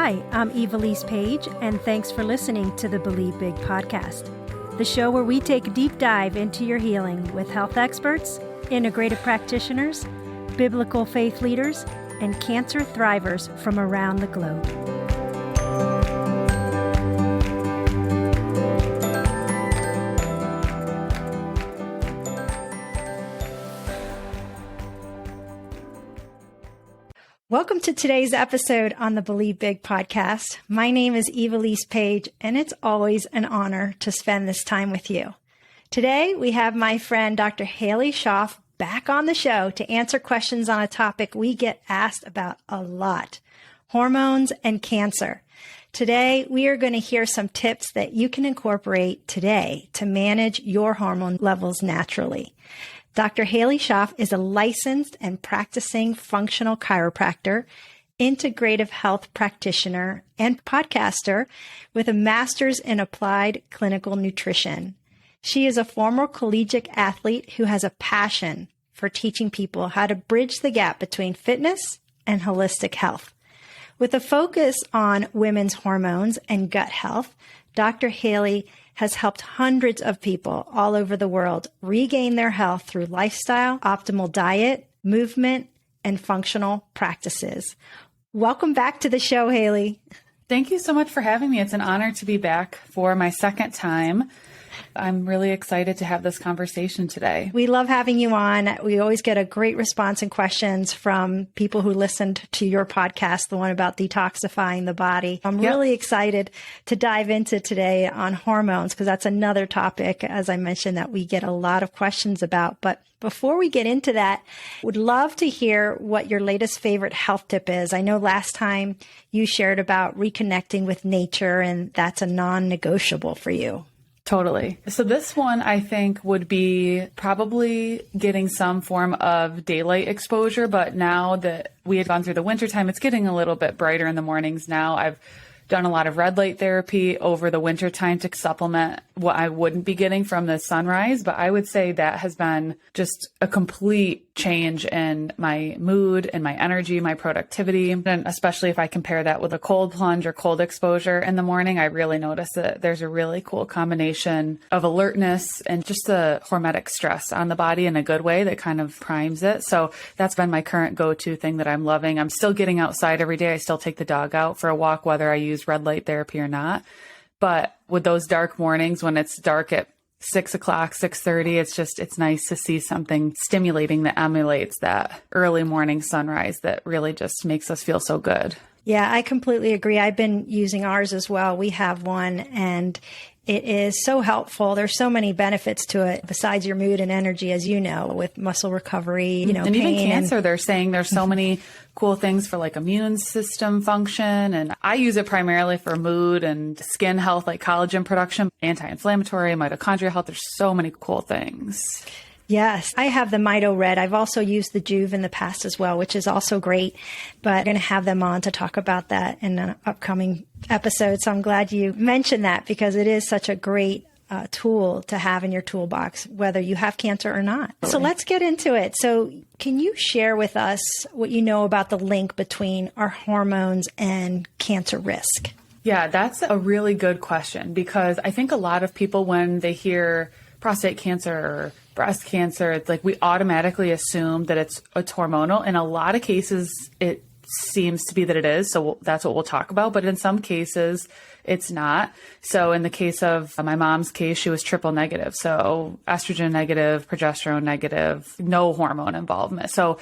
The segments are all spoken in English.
Hi, I'm Ivelisse Page, and thanks for listening to the Believe Big podcast, the show where we take a deep dive into your healing with health experts, integrative practitioners, biblical faith leaders, and cancer thrivers from around the globe. Welcome to today's episode on the Believe Big podcast. My name is Ivelisse Page, and it's always an honor to spend this time with you. Today, we have my friend, Dr. Halie Schoff, back on the show to answer questions on a topic we get asked about a lot, hormones and cancer. Today, we are going to hear some tips that you can incorporate today to manage your hormone levels naturally. Dr. Halie Schoff is a licensed and practicing functional chiropractor, integrative health practitioner, and podcaster with a master's in applied clinical nutrition. She is a former collegiate athlete who has a passion for teaching people how to bridge the gap between fitness and holistic health. With a focus on women's hormones and gut health, Dr. Halie has helped hundreds of people all over the world regain their health through lifestyle, optimal diet, movement, and functional practices. Welcome back to the show, Halie. Thank you so much for having me. It's an honor to be back for my second time. I'm really excited to have this conversation today. We love having you on. We always get a great response and questions from people who listened to your podcast, the one about detoxifying the body. I'm really excited to dive into today on hormones because that's another topic, as I mentioned, that we get a lot of questions about. But before we get into that, would love to hear what your latest favorite health tip is. I know last time you shared about reconnecting with nature, and that's a non-negotiable for you. Totally. So this one, I think, would be probably getting some form of daylight exposure. But now that we had gone through the wintertime, it's getting a little bit brighter in the mornings now. I've done a lot of red light therapy over the wintertime to supplement what I wouldn't be getting from the sunrise. But I would say that has been just a complete change in my mood and my energy, my productivity. And especially if I compare that with a cold plunge or cold exposure in the morning, I really notice that there's a really cool combination of alertness and just the hormetic stress on the body in a good way that kind of primes it. So that's been my current go-to thing that I'm loving. I'm still getting outside every day. I still take the dog out for a walk, whether I use red light therapy or not. But with those dark mornings when it's dark at 6 o'clock, 6:30, it's nice to see something stimulating that emulates that early morning sunrise that really just makes us feel so good. Yeah, I completely agree. I've been using ours as well. We have one and it is so helpful. There's so many benefits to it besides your mood and energy, as you know, with muscle recovery, and pain even cancer. They're saying there's so many cool things for like immune system function. And I use it primarily for mood and skin health, like collagen production, anti-inflammatory, mitochondrial health. There's so many cool things. Yes, I have the Mito Red. I've also used the Juve in the past as well, which is also great. But I'm going to have them on to talk about that in an upcoming episode. So I'm glad you mentioned that because it is such a great tool to have in your toolbox, whether you have cancer or not. So let's get into it. So can you share with us what you know about the link between our hormones and cancer risk? Yeah, that's a really good question because I think a lot of people, when they hear prostate cancer or breast cancer, it's like we automatically assume that it's hormonal. In a lot of cases, it seems to be that it is. So that's what we'll talk about. But in some cases, it's not. So in the case of my mom's case, she was triple negative. So estrogen negative, progesterone negative, no hormone involvement. So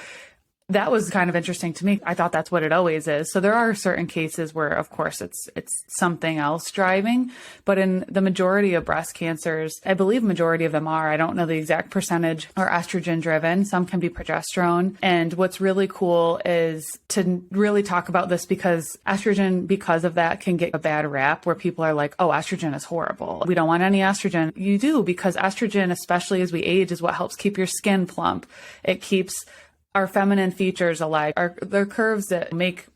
that was kind of interesting to me. I thought that's what it always is. So there are certain cases where, of course, it's something else driving. But in the majority of breast cancers, I believe majority of them are, I don't know the exact percentage, are estrogen driven. Some can be progesterone. And what's really cool is to really talk about this because estrogen, because of that, can get a bad rap where people are like, oh, estrogen is horrible. We don't want any estrogen. You do, because estrogen, especially as we age, is what helps keep your skin plump. It keeps our feminine features alive. They're curves that make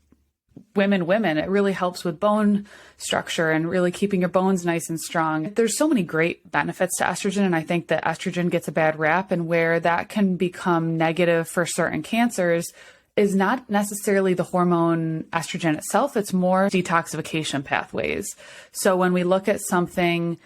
women women. It really helps with bone structure and really keeping your bones nice and strong. There's so many great benefits to estrogen, and I think that estrogen gets a bad rap, and where that can become negative for certain cancers is not necessarily the hormone estrogen itself. It's more detoxification pathways. So when we look at something,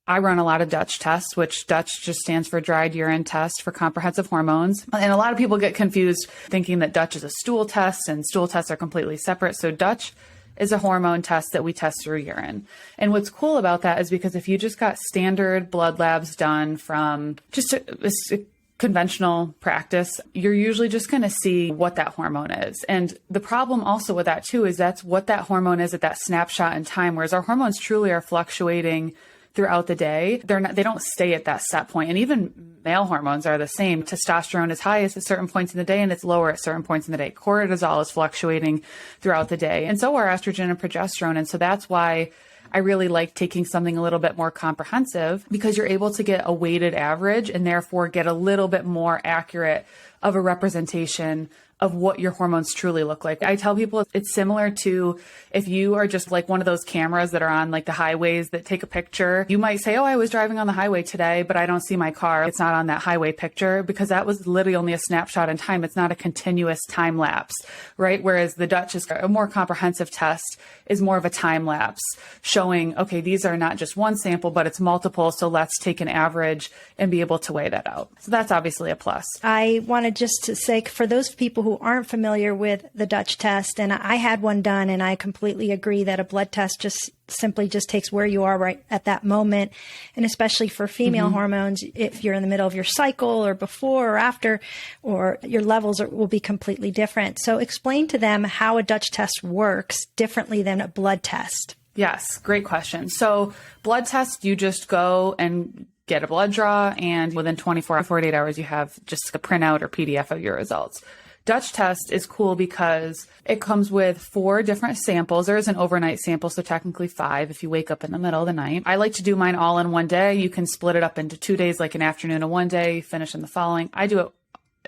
I run a lot of Dutch tests, which Dutch just stands for dried urine test for comprehensive hormones. And a lot of people get confused thinking that Dutch is a stool test and stool tests are completely separate. So Dutch is a hormone test that we test through urine. And what's cool about that is because if you just got standard blood labs done from just a conventional practice, you're usually just going to see what that hormone is. And the problem also with that too is that's what that hormone is at that snapshot in time, whereas our hormones truly are fluctuating throughout the day. They don't stay at that set point. And even male hormones are the same. Testosterone is highest at certain points in the day and it's lower at certain points in the day. Cortisol is fluctuating throughout the day. And so are estrogen and progesterone. And so that's why I really like taking something a little bit more comprehensive, because you're able to get a weighted average and therefore get a little bit more accurate of a representation of what your hormones truly look like. I tell people it's similar to if you are just like one of those cameras that are on like the highways that take a picture. You might say, oh, I was driving on the highway today, but I don't see my car. It's not on that highway picture because that was literally only a snapshot in time. It's not a continuous time lapse, right? Whereas the Dutch is a more comprehensive test, is more of a time lapse showing, okay, these are not just one sample, but it's multiple. So let's take an average and be able to weigh that out. So that's obviously a plus. I wanted just to say, for those people who aren't familiar with the Dutch test, and I had one done, and I completely agree that a blood test just simply just takes where you are right at that moment. And especially for female hormones, if you're in the middle of your cycle or before or after, or your levels will be completely different. So explain to them how a Dutch test works differently than a blood test. Yes, great question. So blood test, you just go and get a blood draw, and within 24 or 48 hours, you have just a printout or PDF of your results. Dutch test is cool because it comes with 4 different samples. There is an overnight sample, so technically 5 if you wake up in the middle of the night. I like to do mine all in one day. You can split it up into 2 days, like an afternoon and one day, finish in the following. I do it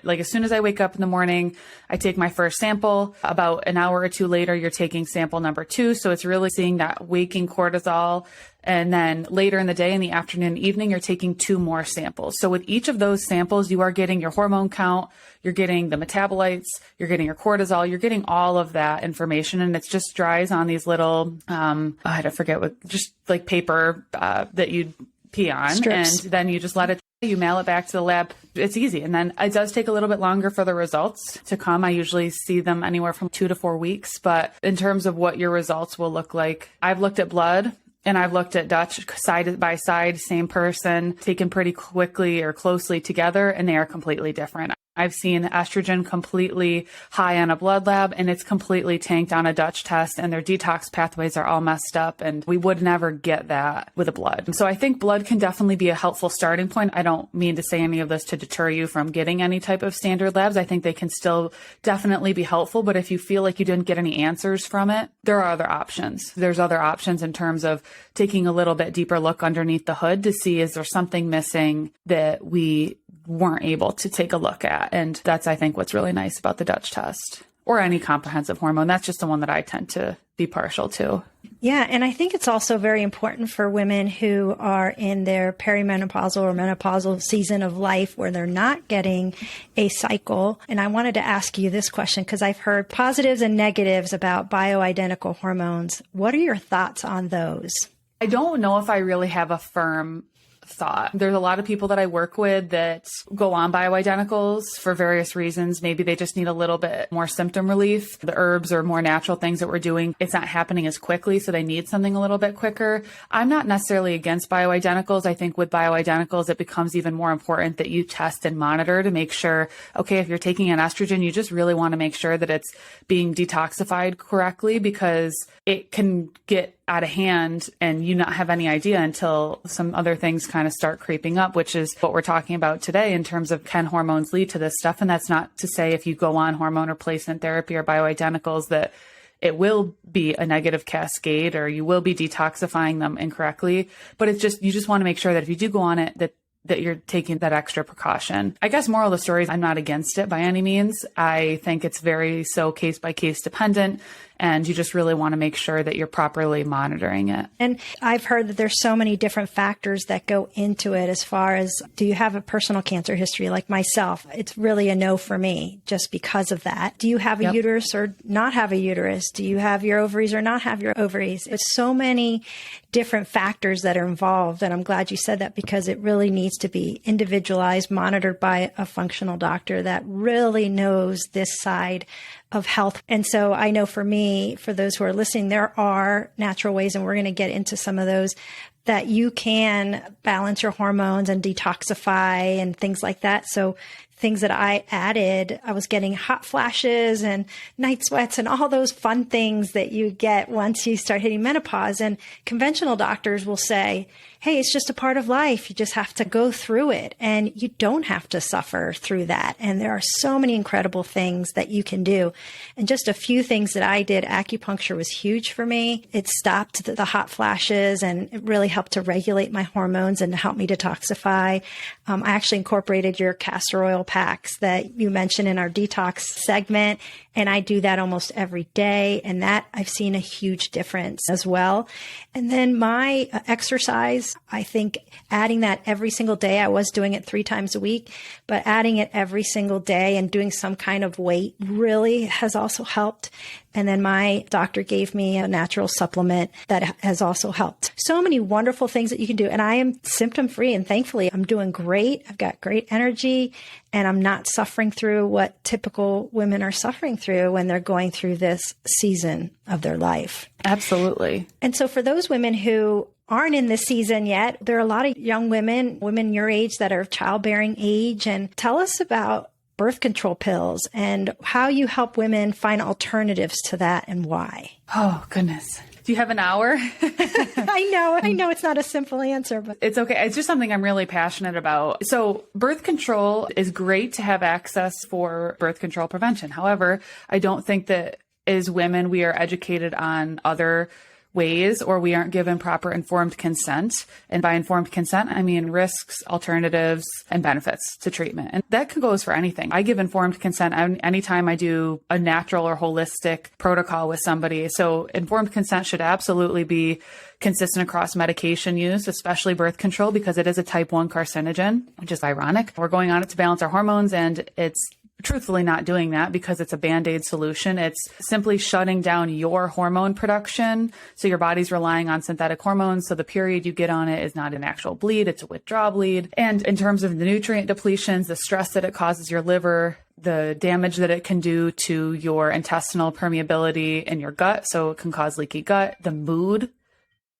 like as soon as I wake up in the morning, I take my first sample. About an hour or two later, you're taking sample number 2. So it's really seeing that waking cortisol. And then later in the day, in the afternoon and evening, you're taking 2 more samples. So with each of those samples, you are getting your hormone count, you're getting the metabolites, you're getting your cortisol, you're getting all of that information. And it's just dries on these little, I forget what, just like paper that you pee on. Strips. And then you just let it, you mail it back to the lab. It's easy. And then it does take a little bit longer for the results to come. I usually see them anywhere from 2 to 4 weeks. But in terms of what your results will look like, I've looked at blood and I've looked at Dutch side by side, same person, taken pretty quickly or closely together, and they are completely different. I've seen estrogen completely high on a blood lab and it's completely tanked on a Dutch test, and their detox pathways are all messed up, and we would never get that with a blood. So I think blood can definitely be a helpful starting point. I don't mean to say any of this to deter you from getting any type of standard labs. I think they can still definitely be helpful, but if you feel like you didn't get any answers from it, there are other options. There's other options in terms of taking a little bit deeper look underneath the hood to see, is there something missing that we weren't able to take a look at. And that's, I think, what's really nice about the Dutch test or any comprehensive hormone. That's just the one that I tend to be partial to. Yeah. And I think it's also very important for women who are in their perimenopausal or menopausal season of life where they're not getting a cycle. And I wanted to ask you this question because I've heard positives and negatives about bioidentical hormones. What are your thoughts on those? I don't know if I really have a firm thought. There's a lot of people that I work with that go on bioidenticals for various reasons. Maybe they just need a little bit more symptom relief. The herbs or more natural things that we're doing, it's not happening as quickly, so they need something a little bit quicker. I'm not necessarily against bioidenticals. I think with bioidenticals, it becomes even more important that you test and monitor to make sure, okay, if you're taking an estrogen, you just really want to make sure that it's being detoxified correctly, because it can get out of hand and you not have any idea until some other things kind of start creeping up, which is what we're talking about today in terms of can hormones lead to this stuff. And that's not to say if you go on hormone replacement therapy or bioidenticals that it will be a negative cascade or you will be detoxifying them incorrectly. But it's just, you just want to make sure that if you do go on it, that you're taking that extra precaution. I guess moral of the story is I'm not against it by any means. I think it's very so case by case dependent. And you just really want to make sure that you're properly monitoring it. And I've heard that there's so many different factors that go into it as far as, do you have a personal cancer history like myself? It's really a no for me just because of that. Do you have a uterus or not have a uterus? Do you have your ovaries or not have your ovaries? It's so many different factors that are involved. And I'm glad you said that, because it really needs to be individualized, monitored by a functional doctor that really knows this side of health. And so I know for me, for those who are listening, there are natural ways, and we're going to get into some of those, that you can balance your hormones and detoxify and things like that. So things that I added, I was getting hot flashes and night sweats and all those fun things that you get once you start hitting menopause. And conventional doctors will say, hey, it's just a part of life. You just have to go through it, and you don't have to suffer through that. And there are so many incredible things that you can do. And just a few things that I did, acupuncture was huge for me. It stopped the hot flashes, and it really helped to regulate my hormones and to help me detoxify. I actually incorporated your castor oil packs that you mentioned in our detox segment, and I do that almost every day. And that I've seen a huge difference as well. And then my exercise, I think adding that every single day, I was doing it 3 times a week, but adding it every single day and doing some kind of weight really has also helped. And then my doctor gave me a natural supplement that has also helped. So many wonderful things that you can do. And I am symptom free, and thankfully I'm doing great. I've got great energy, and I'm not suffering through what typical women are suffering through when they're going through this season of their life. Absolutely. And so for those women who aren't in this season yet, there are a lot of young women your age that are of childbearing age. And tell us about birth control pills and how you help women find alternatives to that and why. Oh, goodness. Do you have an hour? I know it's not a simple answer, but it's okay. It's just something I'm really passionate about. So birth control is great to have access for birth control prevention. However, I don't think that as women, we are educated on other ways, or we aren't given proper informed consent. And by informed consent, I mean risks, alternatives, and benefits to treatment. And that goes for anything. I give informed consent anytime I do a natural or holistic protocol with somebody. So informed consent should absolutely be consistent across medication use, especially birth control, because it is a type 1 carcinogen, which is ironic. We're going on it to balance our hormones, and it's truthfully not doing that because it's a Band-Aid solution. It's simply shutting down your hormone production. So your body's relying on synthetic hormones. So the period you get on it is not an actual bleed, it's a withdrawal bleed. And in terms of the nutrient depletions, the stress that it causes your liver, the damage that it can do to your intestinal permeability in your gut. So it can cause leaky gut, the mood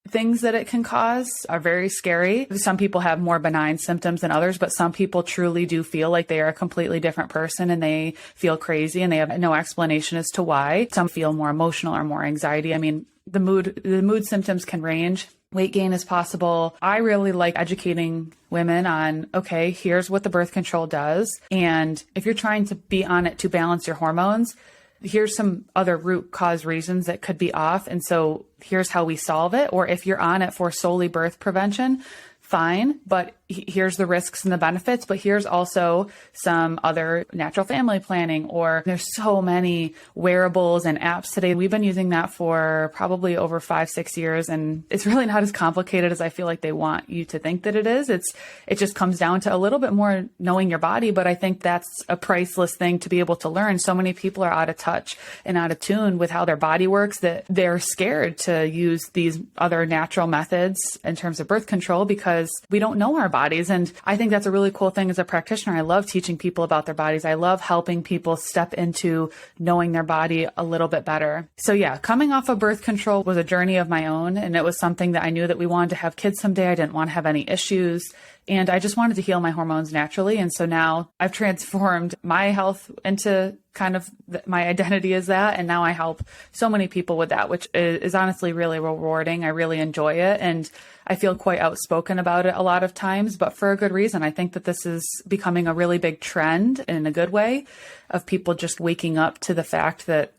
things that it can cause are very scary. Some people have more benign symptoms than others, but some people truly do feel like they are a completely different person, and they feel crazy and they have no explanation as to why. Some feel more emotional or more anxiety. I mean, the mood symptoms can range. Weight gain is possible. I really like educating women on, okay, here's what the birth control does. And if you're trying to be on it to balance your hormones, here's some other root cause reasons that could be off. And so here's how we solve it. Or if you're on it for solely birth prevention, fine, but here's the risks and the benefits, but here's also some other natural family planning, or there's so many wearables and apps today. We've been using that for probably over 5-6 years, and it's really not as complicated as I feel like they want you to think that it is. It just comes down to a little bit more knowing your body, but I think that's a priceless thing to be able to learn. So many people are out of touch and out of tune with how their body works that they're scared to use these other natural methods in terms of birth control because we don't know our bodies. And I think that's a really cool thing as a practitioner. I love teaching people about their bodies. I love helping people step into knowing their body a little bit better. So yeah, coming off of birth control was a journey of my own. And it was something that I knew that we wanted to have kids someday. I didn't want to have any issues. And I just wanted to heal my hormones naturally. And so now I've transformed my health into kind of my identity as that. And now I help so many people with that, which is honestly really rewarding. I really enjoy it. And I feel quite outspoken about it a lot of times, but for a good reason. I think that this is becoming a really big trend in a good way of people just waking up to the fact that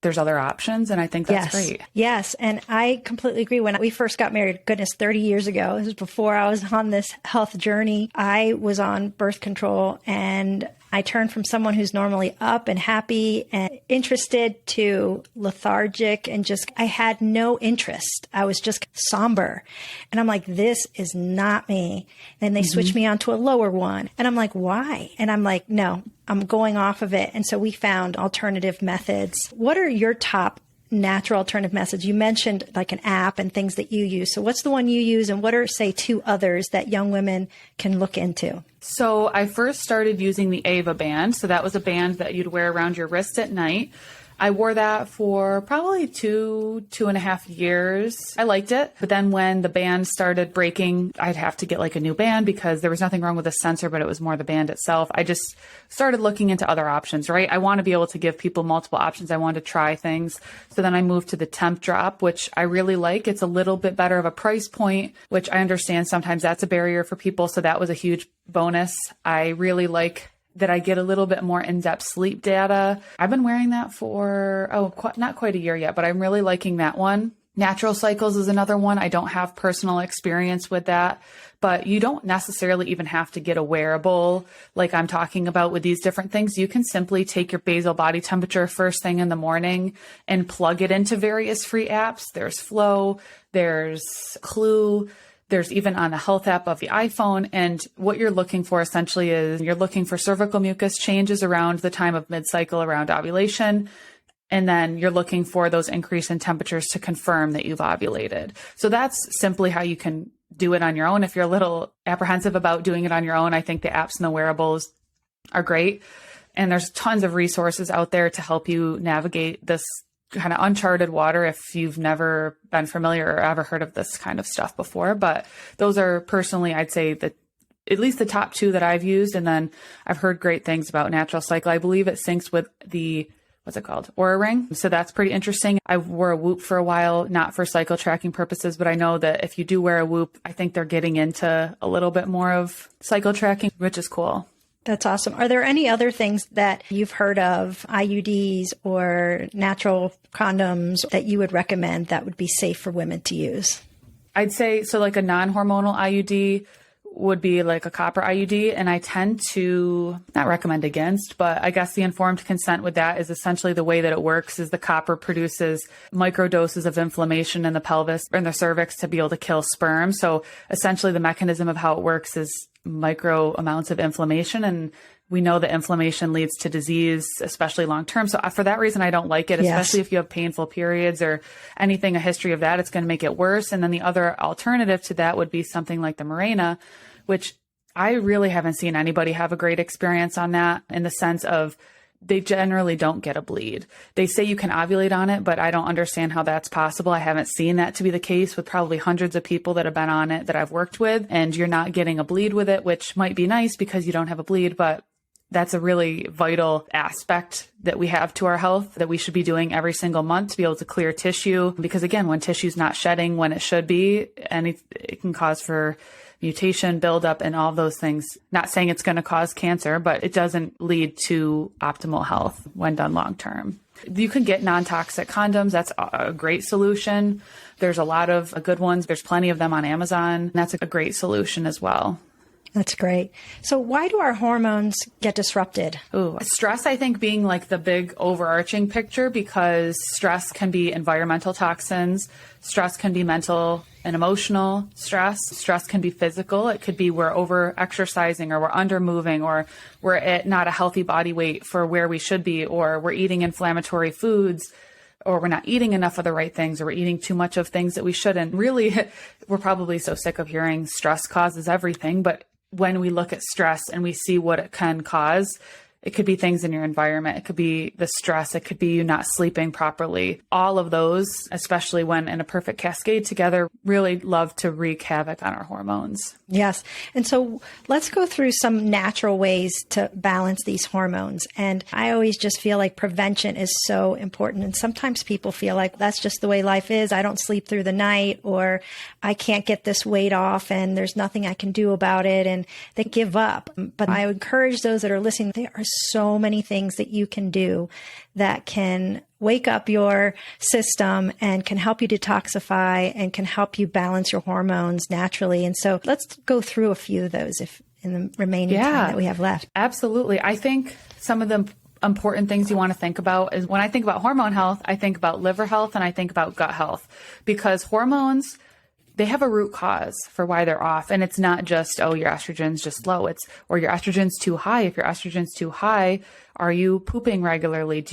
there's other options. And I think that's great. Yes. And I completely agree. When we first got married, 30 years ago, this was before I was on this health journey, I was on birth control, and I turned from someone who's normally up and happy and interested to lethargic and I had no interest. I was just somber. And I'm like, this is not me. And they switched me onto a lower one. And I'm like, why? And I'm like, no, I'm going off of it. And so we found alternative methods. What are your top natural alternative methods? You mentioned like an app and things that you use. So what's the one you use, and what are, say, two others that young women can look into? So I first started using the Ava band. So that was a band that you'd wear around your wrist at night. I wore that for probably 2.5 years. I liked it. But then when the band started breaking, I'd have to get like a new band because there was nothing wrong with the sensor, but it was more the band itself. I just started looking into other options, right? I want to be able to give people multiple options. I want to try things. So then I moved to the Temp Drop, which I really like. It's a little bit better of a price point, which I understand sometimes that's a barrier for people. So that was a huge bonus. I really like that I get a little bit more in-depth sleep data. I've been wearing that for, not quite a year yet, but I'm really liking that one. Natural Cycles is another one. I don't have personal experience with that, but you don't necessarily even have to get a wearable like I'm talking about with these different things. You can simply take your basal body temperature first thing in the morning and plug it into various free apps. There's Flow, there's Clue, there's even on the health app of the iPhone. And what you're looking for essentially is you're looking for cervical mucus changes around the time of mid-cycle around ovulation. And then you're looking for those increase in temperatures to confirm that you've ovulated. So that's simply how you can do it on your own. If you're a little apprehensive about doing it on your own, I think the apps and the wearables are great. And there's tons of resources out there to help you navigate this kind of uncharted water if you've never been familiar or ever heard of this kind of stuff before. But those are personally, I'd say that at least the top two that I've used. And then I've heard great things about Natural Cycle. I believe it syncs with the, what's it called? Oura Ring. So that's pretty interesting. I wore a Whoop for a while, not for cycle tracking purposes, but I know that if you do wear a Whoop, I think they're getting into a little bit more of cycle tracking, which is cool. That's awesome. Are there any other things that you've heard of, IUDs or natural condoms, that you would recommend that would be safe for women to use? I'd say, so like a non-hormonal IUD would be like a copper IUD. And I tend to not recommend against, but I guess the informed consent with that is essentially the way that it works is the copper produces microdoses of inflammation in the pelvis or in the cervix to be able to kill sperm. So essentially the mechanism of how it works is micro amounts of inflammation. And we know that inflammation leads to disease, especially long term. So for that reason, I don't like it, especially if you have painful periods or anything, a history of that, it's going to make it worse. And then the other alternative to that would be something like the Mirena, which I really haven't seen anybody have a great experience on that in the sense of they generally don't get a bleed. They say you can ovulate on it, but I don't understand how that's possible. I haven't seen that to be the case with probably hundreds of people that have been on it that I've worked with, and you're not getting a bleed with it, which might be nice because you don't have a bleed, but that's a really vital aspect that we have to our health that we should be doing every single month to be able to clear tissue. Because again, when tissue's not shedding when it should be, and it can cause for mutation, buildup, and all of those things. Not saying it's going to cause cancer, but it doesn't lead to optimal health when done long term. You can get non-toxic condoms. That's a great solution. There's a lot of good ones. There's plenty of them on Amazon. That's a great solution as well. That's great. So why do our hormones get disrupted? Ooh, stress, I think, being like the big overarching picture, because stress can be environmental toxins. Stress can be mental and emotional stress. Stress can be physical. It could be we're over exercising or we're under moving or we're at not a healthy body weight for where we should be, or we're eating inflammatory foods, or we're not eating enough of the right things, or we're eating too much of things that we shouldn't. Really, we're probably so sick of hearing stress causes everything, but when we look at stress and we see what it can cause, it could be things in your environment. It could be the stress. It could be you not sleeping properly. All of those, especially when in a perfect cascade together, really love to wreak havoc on our hormones. Yes. And so let's go through some natural ways to balance these hormones. And I always just feel like prevention is so important. And sometimes people feel like that's just the way life is. I don't sleep through the night, or I can't get this weight off and there's nothing I can do about it. And they give up. But I encourage those that are listening, there are so many things that you can do that can wake up your system and can help you detoxify and can help you balance your hormones naturally. And so let's go through a few of those in the remaining time that we have left. Absolutely. I think some of the important things you want to think about is when I think about hormone health, I think about liver health and I think about gut health, because hormones, they have a root cause for why they're off. And it's not just, oh, your estrogen's just low. Or your estrogen's too high. If your estrogen's too high, are you pooping regularly?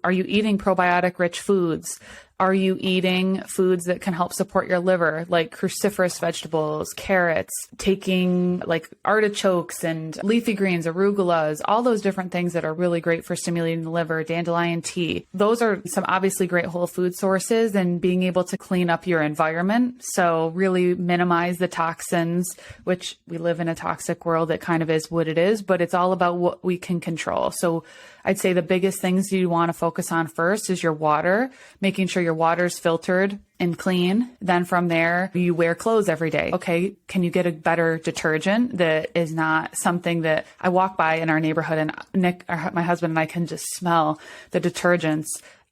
Are you eating probiotic rich foods? Are you eating foods that can help support your liver, like cruciferous vegetables, carrots, taking like artichokes and leafy greens, arugulas, all those different things that are really great for stimulating the liver, dandelion tea. Those are some obviously great whole food sources, and being able to clean up your environment. So really minimize the toxins, which we live in a toxic world that kind of is what it is, but it's all about what we can control. So I'd say the biggest things you want to focus on first is your water, making sure your water's filtered and clean. Then from there, you wear clothes every day. Okay, can you get a better detergent that is not something that I walk by in our neighborhood and Nick, my husband, and I can just smell the detergents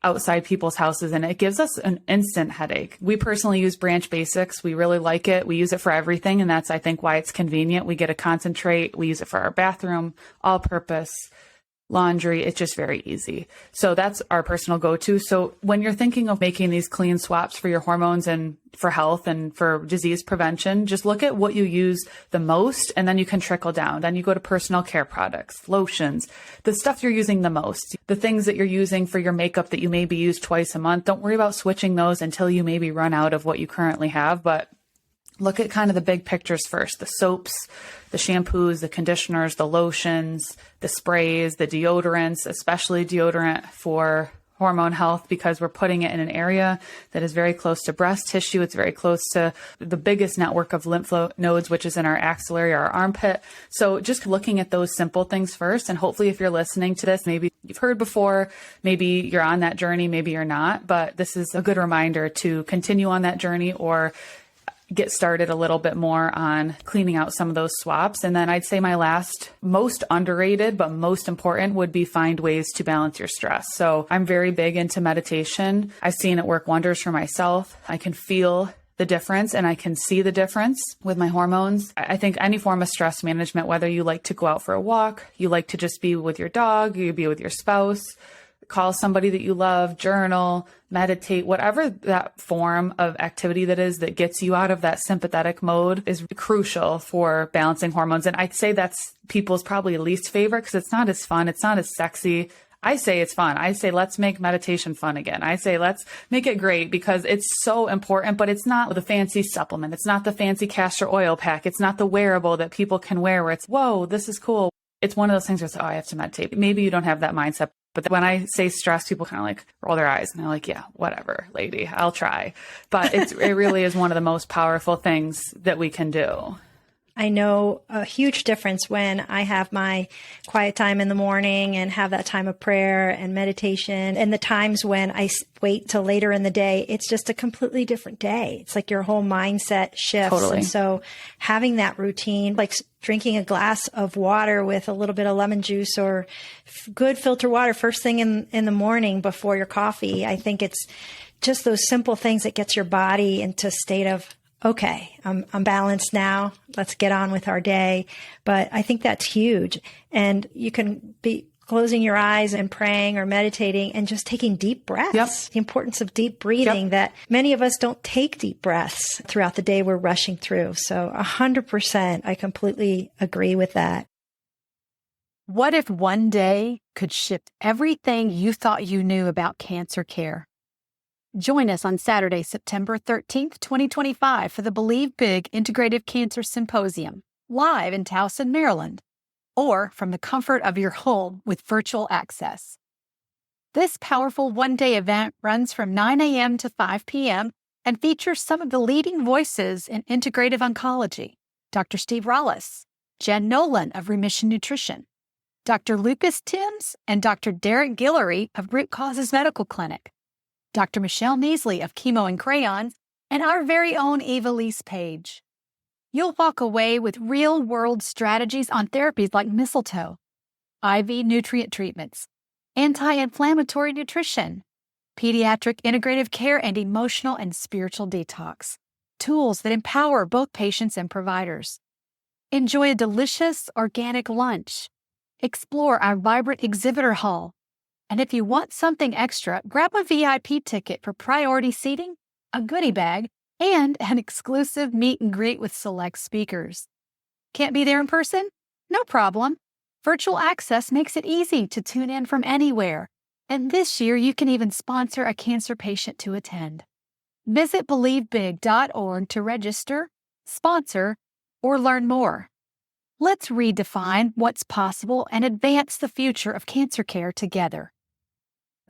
outside people's houses, and it gives us an instant headache. We personally use Branch Basics. We really like it. We use it for everything, and that's, I think, why it's convenient. We get a concentrate. We use it for our bathroom, all purpose. Laundry, it's just very easy. So that's our personal go-to. So when you're thinking of making these clean swaps for your hormones and for health and for disease prevention, just look at what you use the most, and then you can trickle down. Then you go to personal care products, lotions, the stuff you're using the most, the things that you're using for your makeup that you maybe use twice a month. Don't worry about switching those until you maybe run out of what you currently have, but look at kind of the big pictures first, the soaps, the shampoos, the conditioners, the lotions, the sprays, the deodorants, especially deodorant for hormone health, because we're putting it in an area that is very close to breast tissue. It's very close to the biggest network of lymph nodes, which is in our axillary, our armpit. So just looking at those simple things first. And hopefully if you're listening to this, maybe you've heard before, maybe you're on that journey, maybe you're not, but this is a good reminder to continue on that journey or get started a little bit more on cleaning out some of those swaps. And then I'd say my last, most underrated, but most important would be find ways to balance your stress. So I'm very big into meditation. I've seen it work wonders for myself. I can feel the difference and I can see the difference with my hormones. I think any form of stress management, whether you like to go out for a walk, you like to just be with your dog, you be with your spouse, call somebody that you love, journal, meditate, whatever that form of activity that is that gets you out of that sympathetic mode is crucial for balancing hormones. And I'd say that's people's probably least favorite because it's not as fun. It's not as sexy. I say it's fun. I say, let's make meditation fun again. I say, let's make it great because it's so important, but it's not the fancy supplement. It's not the fancy castor oil pack. It's not the wearable that people can wear where it's, whoa, this is cool. It's one of those things where it's, oh, I have to meditate. Maybe you don't have that mindset. But when I say stress, people kind of like roll their eyes and they're like, yeah, whatever, lady, I'll try. But it really is one of the most powerful things that we can do. I know a huge difference when I have my quiet time in the morning and have that time of prayer and meditation, and the times when I wait till later in the day. It's just a completely different day. It's like your whole mindset shifts. Totally. And so having that routine, like drinking a glass of water with a little bit of lemon juice or good filter water first thing in the morning before your coffee, I think it's just those simple things that gets your body into a state of, okay, I'm balanced now. Let's get on with our day. But I think that's huge. And you can be closing your eyes and praying or meditating and just taking deep breaths. Yep. The importance of deep breathing, that many of us don't take deep breaths throughout the day. We're rushing through. So 100%, I completely agree with that. What if one day could shift everything you thought you knew about cancer care? Join us on Saturday, September 13th, 2025 for the Believe Big Integrative Cancer Symposium, live in Towson, Maryland, or from the comfort of your home with virtual access. This powerful one-day event runs from 9 a.m. to 5 p.m. and features some of the leading voices in integrative oncology, Dr. Steve Rollis, Jen Nolan of Remission Nutrition, Dr. Lucas Timms, and Dr. Derek Guillory of Root Causes Medical Clinic, Dr. Michelle Neasley of Chemo and Crayons, and our very own Ivelisse Page. You'll walk away with real-world strategies on therapies like mistletoe, IV nutrient treatments, anti-inflammatory nutrition, pediatric integrative care, and emotional and spiritual detox, tools that empower both patients and providers. Enjoy a delicious organic lunch. Explore our vibrant exhibitor hall. And if you want something extra, grab a VIP ticket for priority seating, a goodie bag, and an exclusive meet and greet with select speakers. Can't be there in person? No problem. Virtual access makes it easy to tune in from anywhere. And this year, you can even sponsor a cancer patient to attend. Visit BelieveBig.org to register, sponsor, or learn more. Let's redefine what's possible and advance the future of cancer care together.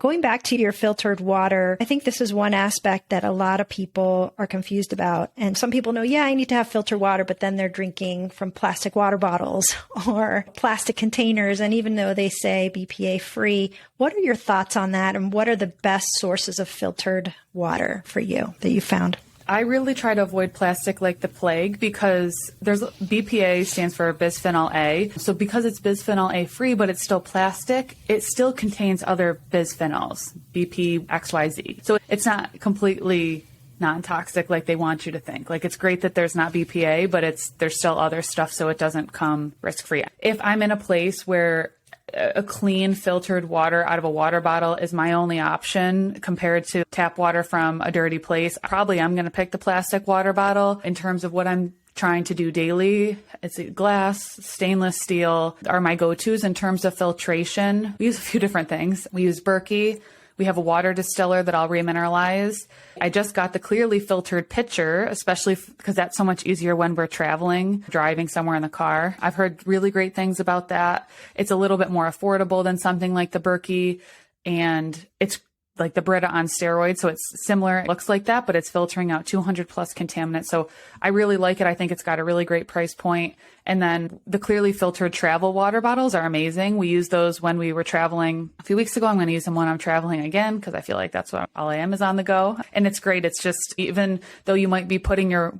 Going back to your filtered water, I think this is one aspect that a lot of people are confused about. And some people know, yeah, I need to have filtered water, but then they're drinking from plastic water bottles or plastic containers. And even though they say BPA free, what are your thoughts on that? And what are the best sources of filtered water for you that you found? I really try to avoid plastic like the plague because there's BPA stands for bisphenol A. So because it's bisphenol A free, but it's still plastic, it still contains other bisphenols, BP, XYZ. So it's not completely non-toxic like they want you to think. Like it's great that there's not BPA, but there's still other stuff so it doesn't come risk-free. If I'm in a place where a clean filtered water out of a water bottle is my only option compared to tap water from a dirty place, probably I'm going to pick the plastic water bottle. In terms of what I'm trying to do daily, it's glass, stainless steel are my go-tos. In terms of filtration, we use a few different things. We use Berkey. We have a water distiller that I'll remineralize. I just got the clearly filtered pitcher, especially because that's so much easier when we're traveling, driving somewhere in the car. I've heard really great things about that. It's a little bit more affordable than something like the Berkey, and it's like the Brita on steroids. So it's similar. It looks like that, but it's filtering out 200 plus contaminants. So I really like it. I think it's got a really great price point. And then the clearly filtered travel water bottles are amazing. We used those when we were traveling a few weeks ago. I'm going to use them when I'm traveling again because I feel like that's what all I am is on the go. And it's great. It's just, even though you might be putting your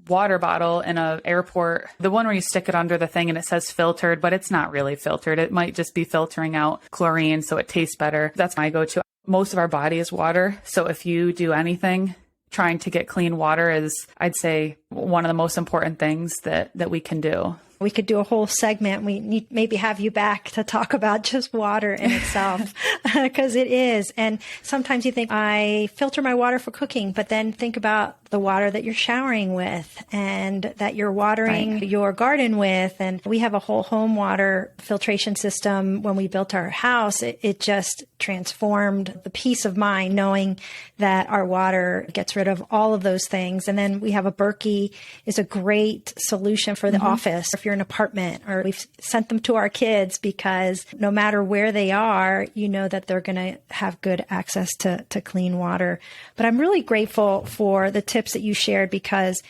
water bottle in an airport, the one where you stick it under the thing and it says filtered, but it's not really filtered. It might just be filtering out chlorine so it tastes better. That's my go-to. Most of our body is water. So if you do anything, trying to get clean water is, I'd say, one of the most important things that we can do. We could do a whole segment. We need maybe have you back to talk about just water in itself because it is. And sometimes you think I filter my water for cooking, but then think about the water that you're showering with and that you're watering your garden with. And we have a whole home water filtration system. When we built our house, it just transformed the peace of mind knowing that our water gets rid of all of those things. And then we have a Berkey is a great solution for the office. If you're in an apartment, or we've sent them to our kids because no matter where they are, you know that they're going to have good access to clean water. But I'm really grateful for the tips that you shared because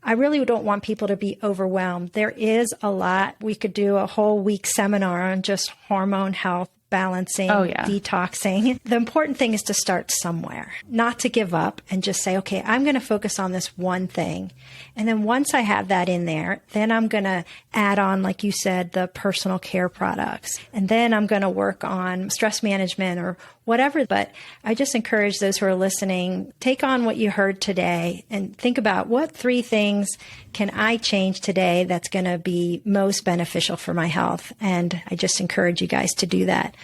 I really don't want people to be overwhelmed. There is a lot. We could do a whole week seminar on just hormone health, balancing, detoxing. The important thing is to start somewhere, not to give up and just say, okay, I'm going to focus on this one thing. And then once I have that in there, then I'm going to add on, like you said, the personal care products. And then I'm going to work on stress management or whatever. But I just encourage those who are listening, take on what you heard today and think about what 3 things can I change today that's going to be most beneficial for my health. And I just encourage you guys to do that.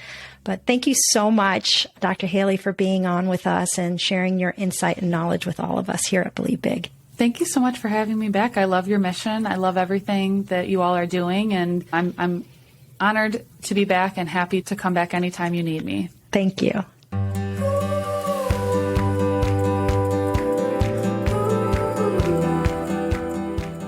But thank you so much, Dr. Halie, for being on with us and sharing your insight and knowledge with all of us here at Believe Big. Thank you so much for having me back. I love your mission. I love everything that you all are doing. And I'm honored to be back and happy to come back anytime you need me. Thank you.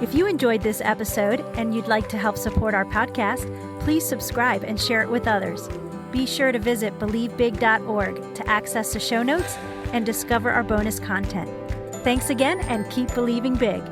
If you enjoyed this episode and you'd like to help support our podcast, please subscribe and share it with others. Be sure to visit BelieveBig.org to access the show notes and discover our bonus content. Thanks again and keep believing big.